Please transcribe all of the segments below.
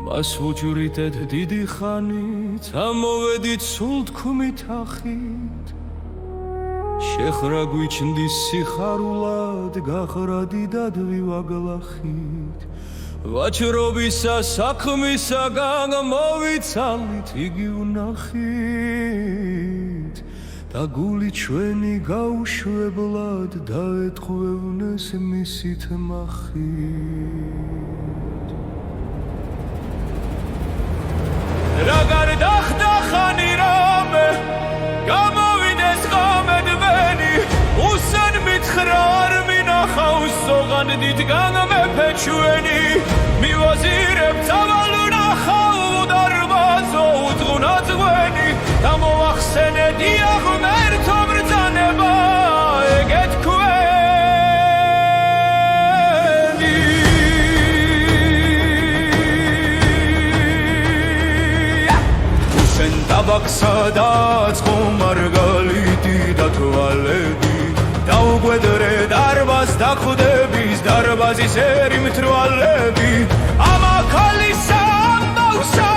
მას ვუჭვრიტეთ დიდი ხანით, ამოვედით სულ თქმით ახით. შეხრა გვიჩნდის სიხარულად, გახრა დიდად ვივაგლახით. ვაჭრობისა საქმისაგან მოვიცალით იგი ვნახით. და გული ჩვენი გაუშვებლად დაეთხვევნეს მისით მახით. რა გარდახდა ხანი რამე, გამოვიდეს ღამედვენი, უსან მითხრა არ მინახავს სოღანდით განმეფე ჩვენი. მივაზირებ წავალ ვნახავ დარბაზო უძღუნაწვენი, და მოახსენე დიახ მერთო ბრძანება ეგეთქვენი. უსენ დაბაქსადაც ხომარგალიტი და თვალები, დაუგვედრე დარბაზ დახვდების, დარბაზის ერი მთრვალები. ამაქალისა ამბავსა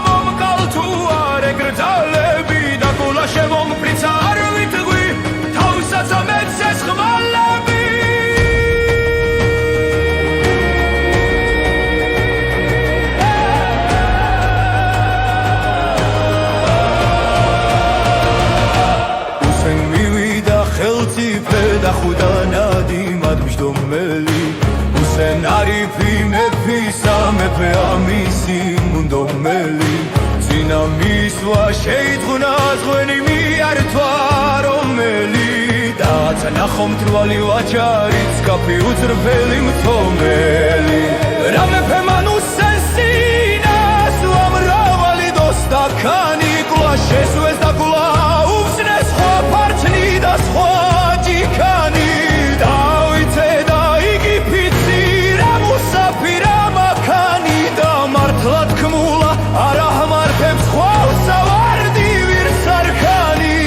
მომკალ თუ არ ეგრძალები, და გულა შემომფრიცა არ ვითღვი, თავსაც ამეცეს ხმალები. უსენ მივიდა ხელმწიფე და ხვდა ნადიმად მჯდომელი. უსენ არიფი მეფისა, მეფე ამისი მუნდომელი. წინა მისვლა შეიძღვნა ზღვენი მიართვა რომელი. დააცა ნახომთრვალი ვაჭარიც, კაფი უძრფელი მცომელი. რა მეფე მან უსენს წინას, უამრავალი დოსტაქანი, კვლავ შესვეს და კვლავ უხსნეს სხვა ფართნი და სხვა ჯიქანი. დავიცე და იგი ფიცი, რა მუსაფი რა მაქანი, და მართლა თქმულა არ აღმართებს ხვალსა ვარდი ვირსარქანი.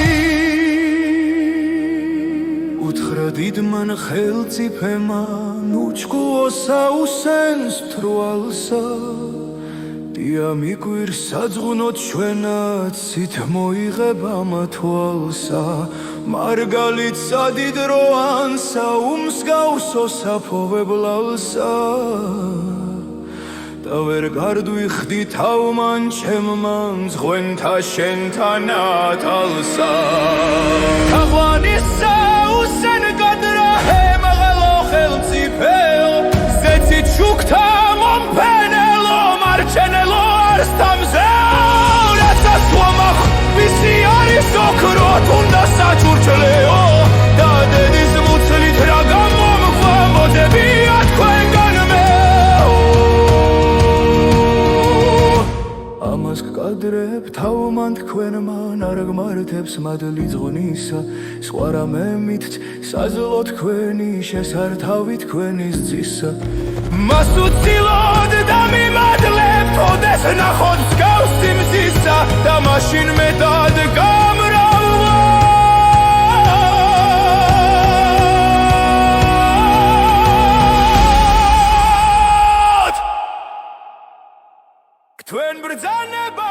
უთხრა დიდმან ხელმწიფემან, უჩქუოსა უსენს მთრვალსა. დია მიკვირს საძღვნოთ ჩვენაც, ცით მოიღება მათვალსა. მარგალით სადიდროანსა, უმსგავსო საფოვებლალსა. და ვერ გარდვიხდი თავმან ჩემმან, ზღვენთა შენთან ათალსა. თაღვანისა უსენ გადრა ჰემაღელო ხელმწიფეო, ზეცით შუქთა მომფენელო, მარჩენელო არსთამზეო. რაცა სვამახ ვისი არის ოქრო, თუნდა საჭურჭლეო, და დედის მუცლით რა გამომღვა, მოდებია თქვენგან მეო. ამას გკადრებ თავმან თქვენმან, არ გმართებს მადლი ზღვნისა. სხვა რამე მითთ საზლო თქვენი, შესართავი თქვენის ძისა. მას უცილოდ დამიმადლებ, თოდეს ნახოთ მსგავსი მზისა, და მაშინ მეტად გამრავად თქვენ ბრძანება